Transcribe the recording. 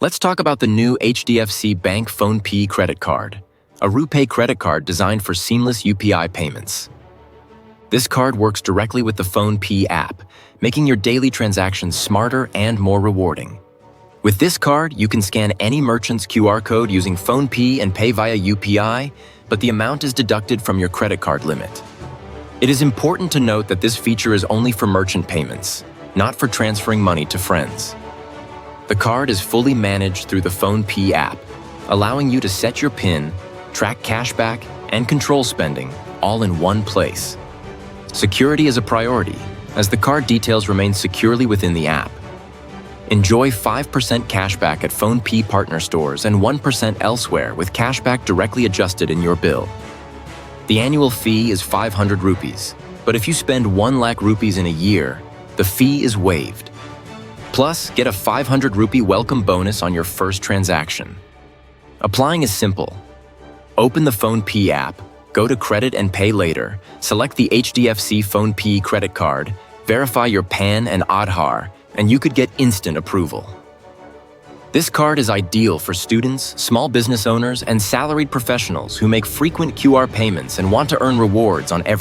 Let's talk about the new HDFC Bank PhonePe Credit Card, a RuPay credit card designed for seamless UPI payments. This card works directly with the PhonePe app, making your daily transactions smarter and more rewarding. With this card, you can scan any merchant's QR code using PhonePe and pay via UPI, but the amount is deducted from your credit card limit. It is important to note that this feature is only for merchant payments, not for transferring money to friends. The card is fully managed through the PhonePe app, allowing you to set your PIN, track cashback, and control spending all in one place. Security is a priority, as the card details remain securely within the app. Enjoy 5% cashback at PhonePe partner stores and 1% elsewhere with cashback directly adjusted in your bill. The annual fee is 500 rupees, but if you spend 1 lakh rupees in a year, the fee is waived. Plus, get a 500 rupee welcome bonus on your first transaction. Applying is simple. Open the PhonePe app, go to Credit and Pay Later, select the HDFC PhonePe Credit Card, verify your PAN and Aadhaar, and you could get instant approval. This card is ideal for students, small business owners, and salaried professionals who make frequent QR payments and want to earn rewards on every